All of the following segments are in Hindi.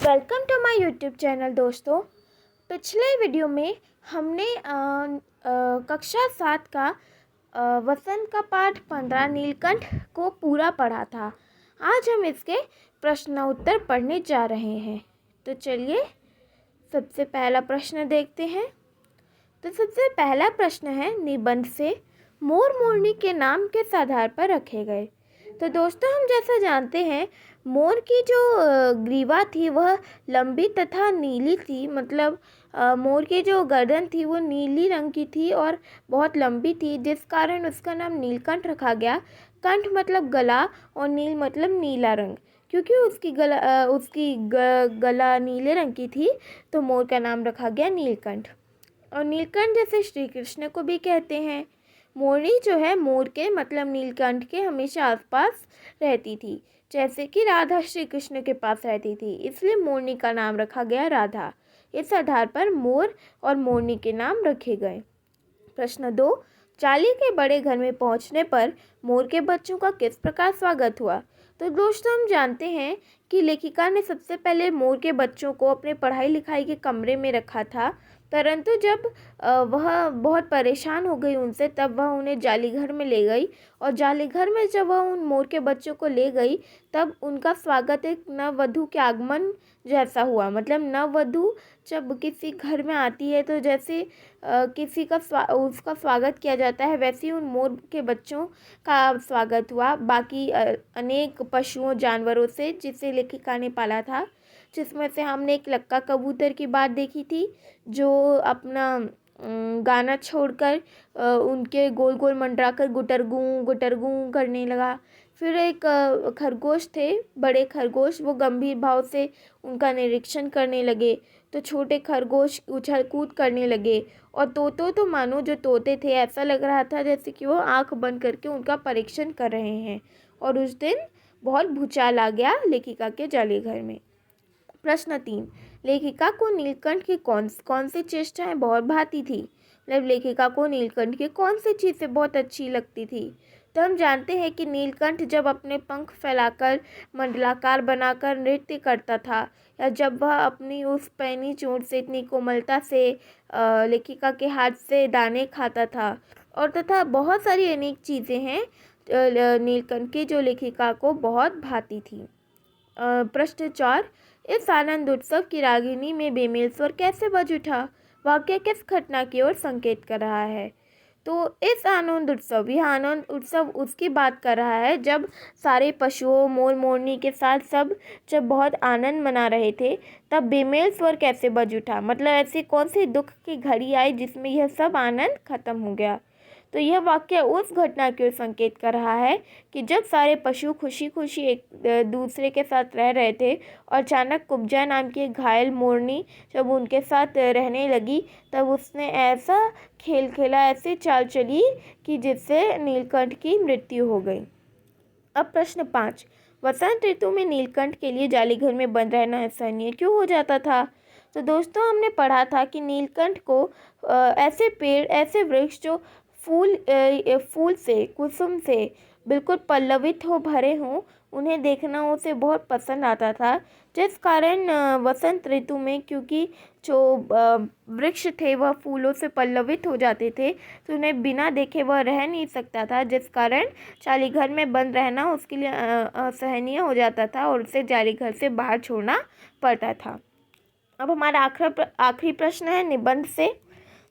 Welcome to my YouTube channel. दोस्तों, पिछले वीडियो में हमने कक्षा 7 का वसंत का पाठ 15 नीलकंठ को पूरा पढ़ा था। आज हम इसके प्रश्न उत्तर पढ़ने जा रहे हैं। तो चलिए सबसे पहला प्रश्न देखते हैं। तो सबसे पहला प्रश्न है, निबंध से मोर मोरनी के नाम किस आधार पर रखे गए। तो दोस्तों, हम जैसा जानते हैं, मोर की जो ग्रीवा थी वह लंबी तथा नीली थी। मतलब मोर की जो गर्दन थी वो नीली रंग की थी और बहुत लंबी थी, जिस कारण उसका नाम नीलकंठ रखा गया। कंठ मतलब गला और नील मतलब नीला रंग। क्योंकि उसकी गला नीले रंग की थी तो मोर का नाम रखा गया नीलकंठ। और नीलकंठ जैसे श्री कृष्ण को भी कहते हैं। मोरनी जो है मोर के मतलब नीलकंठ के हमेशा आसपास रहती थी, जैसे कि राधा श्री कृष्ण के पास रहती थी, इसलिए मोरनी का नाम रखा गया राधा। इस आधार पर मोर और मोरनी के नाम रखे गए। प्रश्न 2, चाली के बड़े घर में पहुंचने पर मोर के बच्चों का किस प्रकार स्वागत हुआ। तो दोस्तों, हम जानते हैं कि लेखिका ने सबसे पहले मोर के बच्चों को अपने पढ़ाई लिखाई के कमरे में रखा था, परंतु जब वह बहुत परेशान हो गई उनसे, तब वह उन्हें जालीघर में ले गई। और जालीघर में जब वह उन मोर के बच्चों को ले गई, तब उनका स्वागत एक नववधू के आगमन जैसा हुआ। मतलब नववधू जब किसी घर में आती है तो जैसे किसी का उसका स्वागत किया जाता है, वैसे ही उन मोर के बच्चों का स्वागत हुआ बाकी अनेक पशुओं जानवरों से जिसे लेखिका ने पाला था, जिसमें से हमने एक लक्का कबूतर की बात देखी थी जो अपना गाना छोड़कर उनके गोल गोल मंडराकर गुटरगू गुटरगू करने लगा। फिर एक खरगोश थे, बड़े खरगोश, वो गंभीर भाव से उनका निरीक्षण करने लगे। तो छोटे खरगोश उछल कूद करने लगे। और तोतो तो मानो जो तोते थे, ऐसा लग रहा था जैसे कि वो आंख बंद करके उनका परीक्षण कर रहे हैं। और उस दिन बहुत भूचाल आ गया लेखिका के जालीघर में। प्रश्न 3, लेखिका को नीलकंठ की कौन सी चेष्टाएं बहुत भाती थी। मतलब लेखिका को नीलकंठ की कौन सी चीज़ें बहुत अच्छी लगती थी। तो हम जानते हैं कि नीलकंठ जब अपने पंख फैलाकर मंडलाकार बनाकर नृत्य करता था, या जब वह अपनी उस पैनी चोंच से इतनी कोमलता से लेखिका के हाथ से दाने खाता था, और तथा बहुत सारी अनेक चीज़ें हैं नीलकंठ की जो लेखिका को बहुत भाती थी। प्रश्न 4, इस आनंद उत्सव की रागिनी में बेमेल स्वर कैसे बज उठा। वाक्य किस घटना की ओर संकेत कर रहा है। तो इस आनंद उत्सव, यह आनंद उत्सव उसकी बात कर रहा है जब सारे पशुओं मोर मोरनी के साथ सब जब बहुत आनंद मना रहे थे, तब बेमेल स्वर कैसे बज उठा। मतलब ऐसी कौन सी दुख की घड़ी आई जिसमें यह सब आनंद खत्म हो गया। तो यह वाक्य उस घटना की ओर संकेत कर रहा है कि जब सारे पशु खुशी खुशी एक दूसरे के साथ रह रहे थे और अचानक कुब्जा नाम की एक घायल मोरनी जब उनके साथ रहने लगी, तब उसने ऐसा खेल खेला, ऐसी चाल चली कि जिससे नीलकंठ की मृत्यु हो गई। अब प्रश्न 5, वसंत ऋतु में नीलकंठ के लिए जालीघर में बंद रहना असहनीय क्यों हो जाता था। तो दोस्तों, हमने पढ़ा था कि नीलकंठ को ऐसे पेड़, ऐसे वृक्ष जो फूल से, कुसुम से बिल्कुल पल्लवित हो, भरे हों, उन्हें देखना उसे बहुत पसंद आता था। जिस कारण वसंत ऋतु में, क्योंकि जो वृक्ष थे वह फूलों से पल्लवित हो जाते थे, तो उन्हें बिना देखे वह रह नहीं सकता था, जिस कारण जालीघर में बंद रहना उसके लिए असहनीय हो जाता था और उसे जालीघर से बाहर छोड़ना पड़ता था। अब हमारा आखिरी प्रश्न है, निबंध से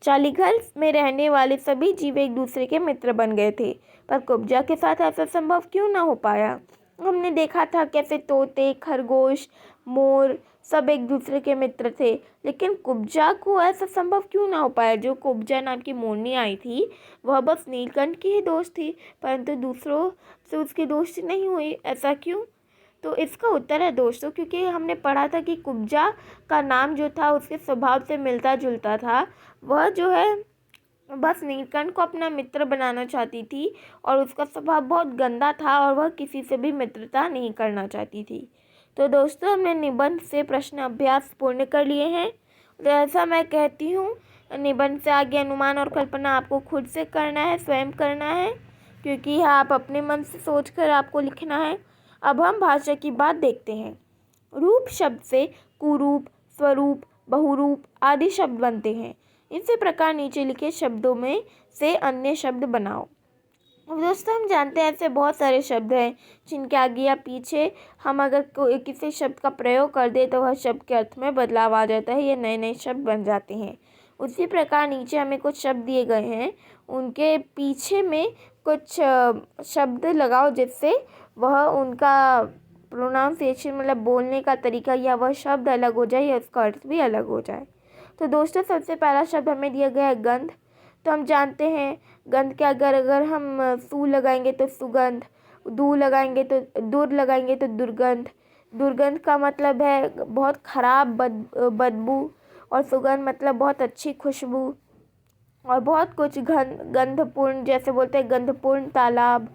जालीघर में रहने वाले सभी जीव एक दूसरे के मित्र बन गए थे, पर कुब्जा के साथ ऐसा संभव क्यों ना हो पाया। हमने देखा था कैसे तोते, खरगोश, मोर सब एक दूसरे के मित्र थे, लेकिन कुब्जा को ऐसा संभव क्यों ना हो पाया। जो कुब्जा नाम की मोरनी आई थी वह बस नीलकंठ की ही दोस्त थी, परंतु दूसरों से उसकी दोस्ती नहीं हुई। ऐसा क्यों। तो इसका उत्तर है दोस्तों, क्योंकि हमने पढ़ा था कि कुब्जा का नाम जो था उसके स्वभाव से मिलता जुलता था। वह जो है बस नीलकंठ को अपना मित्र बनाना चाहती थी और उसका स्वभाव बहुत गंदा था और वह किसी से भी मित्रता नहीं करना चाहती थी। तो दोस्तों, हमने निबंध से प्रश्न अभ्यास पूर्ण कर लिए हैं। तो ऐसा मैं कहती हूँ, निबंध से आगे अनुमान और कल्पना आपको खुद से करना है, स्वयं करना है, क्योंकि आप अपने मन से सोचकर आपको लिखना है। अब हम भाषा की बात देखते हैं। रूप शब्द से कुरूप, स्वरूप, बहुरूप आदि शब्द बनते हैं। इसी प्रकार नीचे लिखे शब्दों में से अन्य शब्द बनाओ। अब दोस्तों हम जानते हैं ऐसे बहुत सारे शब्द हैं जिनके आगे या पीछे हम अगर किसी शब्द का प्रयोग कर दे तो वह शब्द के अर्थ में बदलाव आ जाता है, ये नए नए शब्द बन जाते हैं। उसी प्रकार नीचे हमें कुछ शब्द दिए गए हैं, उनके पीछे में कुछ शब्द लगाओ जिससे वह उनका प्रोनाउंसिएशन मतलब बोलने का तरीका या वह शब्द अलग हो जाए या उसका अर्थ भी अलग हो जाए। तो दोस्तों सबसे पहला शब्द हमें दिया गया है गंध। तो हम जानते हैं गंध के अगर हम सू लगाएंगे तो सुगंध, दू लगाएंगे तो दूर लगाएंगे तो दुर्गंध। दुर्गंध का मतलब है बहुत खराब बदबू, और सुगंध मतलब बहुत अच्छी खुशबू, और बहुत कुछ गंधपूर्ण जैसे बोलते हैं गंधपूर्ण तालाब।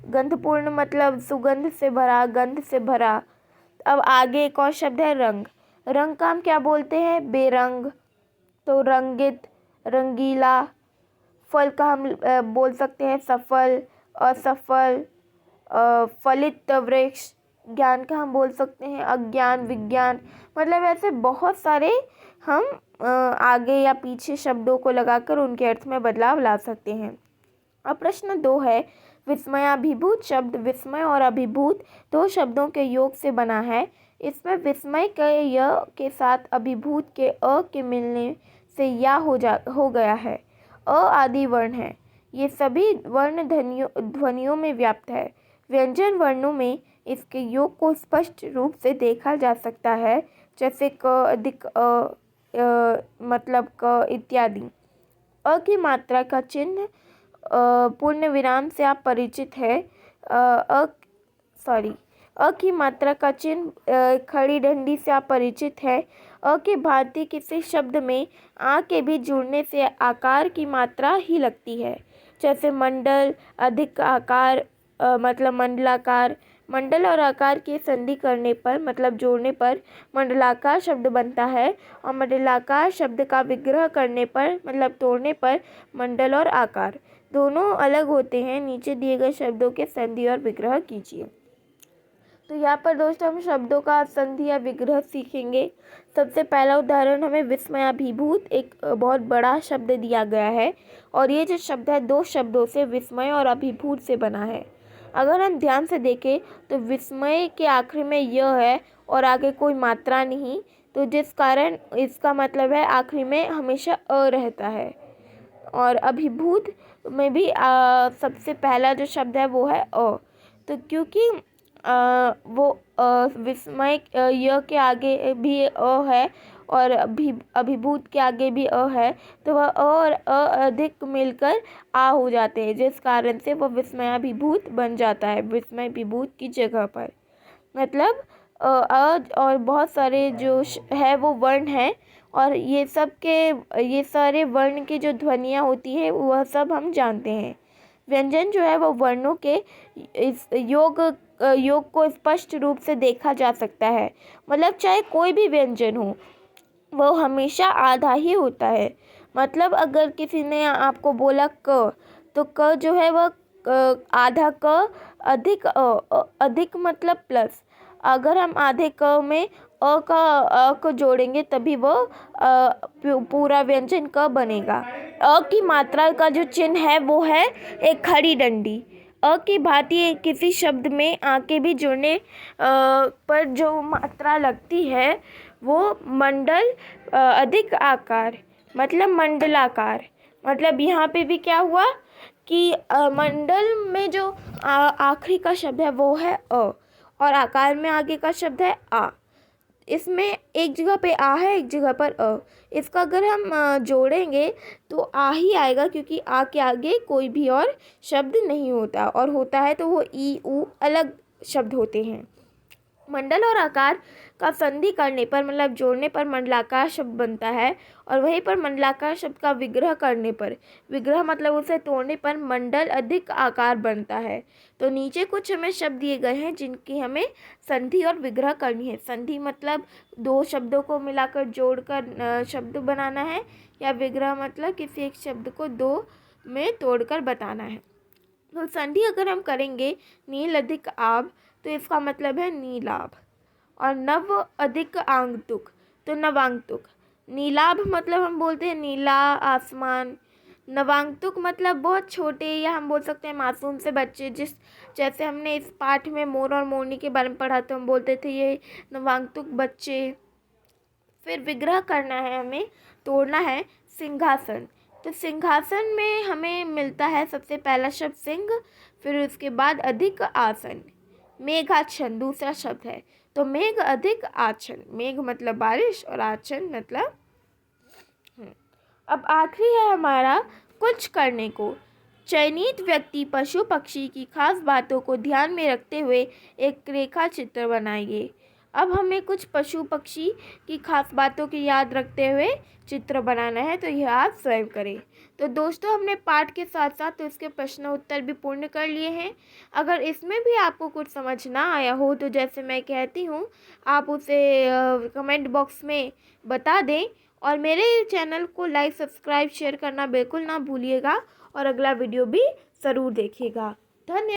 गंधपूर्ण मतलब सुगंध से भरा, गंध से भरा। अब आगे एक और शब्द है रंग। रंग का हम क्या बोलते हैं बेरंग, तो रंगित, रंगीला। फल का हम बोल सकते हैं सफल, असफल, फलित वृक्ष। ज्ञान का हम बोल सकते हैं अज्ञान, विज्ञान। मतलब ऐसे बहुत सारे हम आगे या पीछे शब्दों को लगाकर उनके अर्थ में बदलाव ला सकते हैं। अब प्रश्न 2 है विस्मयाभिभूत शब्द विस्मय और अभिभूत दो शब्दों के योग से बना है। इसमें विस्मय के य के साथ अभिभूत के अ के मिलने से या हो गया है। अ आदि वर्ण है, ये सभी वर्ण ध्वनियों में व्याप्त है। व्यंजन वर्णों में इसके योग को स्पष्ट रूप से देखा जा सकता है, जैसे क अधिक मतलब क इत्यादि। अ की मात्रा का चिन्ह पूर्ण विराम से आप परिचित है। अ की मात्रा का चिन्ह खड़ी डंडी से आप परिचित है। अ के भांति किसी शब्द में आ के भी जुड़ने से आकार की मात्रा ही लगती है, जैसे मंडल, अधिक आकार मतलब मंडलाकार। मंडल और आकार की संधि करने पर मतलब जोड़ने पर मंडलाकार शब्द बनता है, और मंडलाकार शब्द का विग्रह करने पर मतलब तोड़ने पर मंडल और आकार दोनों अलग होते हैं। नीचे दिए गए शब्दों के संधि और विग्रह कीजिए। तो यहाँ पर दोस्तों हम शब्दों का संधि या विग्रह सीखेंगे। सबसे पहला उदाहरण हमें विस्मयाभिभूत एक बहुत बड़ा शब्द दिया गया है, और ये जो शब्द है दो शब्दों से विस्मय और अभिभूत से बना है। अगर हम ध्यान से देखें तो विस्मय के आखिर में यह है और आगे कोई मात्रा नहीं, तो जिस कारण इसका मतलब है आखिरी में हमेशा अ रहता है। और अभिभूत में भी सबसे पहला जो शब्द है वो है अ। तो क्योंकि वो विस्मय य के आगे भी अ है और अभिभूत के आगे भी अ है, तो वह अ और अ अधिक मिलकर आ हो जाते हैं, जिस कारण से वह विस्मयाभिभूत बन जाता है विस्मयाभिभूत की जगह पर। मतलब और बहुत सारे जो है वो वर्ण हैं, और ये सारे वर्ण की जो ध्वनियाँ होती है वह सब हम जानते हैं। व्यंजन जो है वो वर्णों के इस योग को स्पष्ट रूप से देखा जा सकता है। मतलब चाहे कोई भी व्यंजन हो वो हमेशा आधा ही होता है। मतलब अगर किसी ने आपको बोला क, तो क जो है वह आधा क अधिक अधिक मतलब प्लस। अगर हम आधे क में अ को जोड़ेंगे तभी वो पूरा व्यंजन क बनेगा। अ की मात्रा का जो चिन्ह है वो है एक खड़ी डंडी। अ की भांति किसी शब्द में आ के भी जुड़ने पर जो मात्रा लगती है वो मंडल अधिक आकार मतलब मंडलाकार। मतलब यहाँ पे भी क्या हुआ कि मंडल में जो आखिरी का शब्द है वो है अ, और आकार में आगे का शब्द है आ। इसमें एक जगह पे आ है, एक जगह पर अ। इसका अगर हम जोड़ेंगे तो आ ही आएगा, क्योंकि आ के आगे कोई भी और शब्द नहीं होता, और होता है तो वो ई ऊ अलग शब्द होते हैं। मंडल और आकार का संधि करने पर मतलब जोड़ने पर मंडलाकार शब्द बनता है, और वहीं पर मंडलाकार शब्द का विग्रह करने पर, विग्रह मतलब उसे तोड़ने पर मंडल अधिक आकार बनता है। तो नीचे कुछ हमें शब्द दिए गए हैं जिनकी हमें संधि और विग्रह करनी है। संधि मतलब दो शब्दों को मिलाकर जोड़कर शब्द बनाना है, या विग्रह मतलब किसी एक शब्द को दो में तोड़कर बताना है। तो संधि अगर हम करेंगे नील अधिक आब, तो इसका मतलब है नीलाभ। और नव अधिक आगंतुक तो नवागंतुक। नीलाभ मतलब हम बोलते हैं नीला आसमान। नवागंतुक मतलब बहुत छोटे, या हम बोल सकते हैं मासूम से बच्चे। जैसे हमने इस पाठ में मोर और मोरनी के बारे में पढ़ा, तो हम बोलते थे ये नवागंतुक बच्चे। फिर विग्रह करना है, हमें तोड़ना है सिंहासन। तो सिंहासन में हमें मिलता है सबसे पहला शब्द सिंह, फिर उसके बाद अधिक आसन। मेघाच्छन्न दूसरा शब्द है, तो मेघ अधिक आच्छन्न। मेघ मतलब बारिश और आच्छन्न मतलब। अब आखिरी है हमारा कुछ करने को। चयनित व्यक्ति पशु पक्षी की खास बातों को ध्यान में रखते हुए एक रेखा चित्र बनाइए। अब हमें कुछ पशु पक्षी की खास बातों की याद रखते हुए चित्र बनाना है, तो यह आप स्वयं करें। तो दोस्तों, हमने पाठ के साथ साथ तो इसके प्रश्न उत्तर भी पूर्ण कर लिए हैं। अगर इसमें भी आपको कुछ समझ ना आया हो, तो जैसे मैं कहती हूँ, आप उसे कमेंट बॉक्स में बता दें। और मेरे चैनल को लाइक सब्सक्राइब शेयर करना बिल्कुल ना भूलिएगा, और अगला वीडियो भी ज़रूर देखिएगा। धन्यवाद।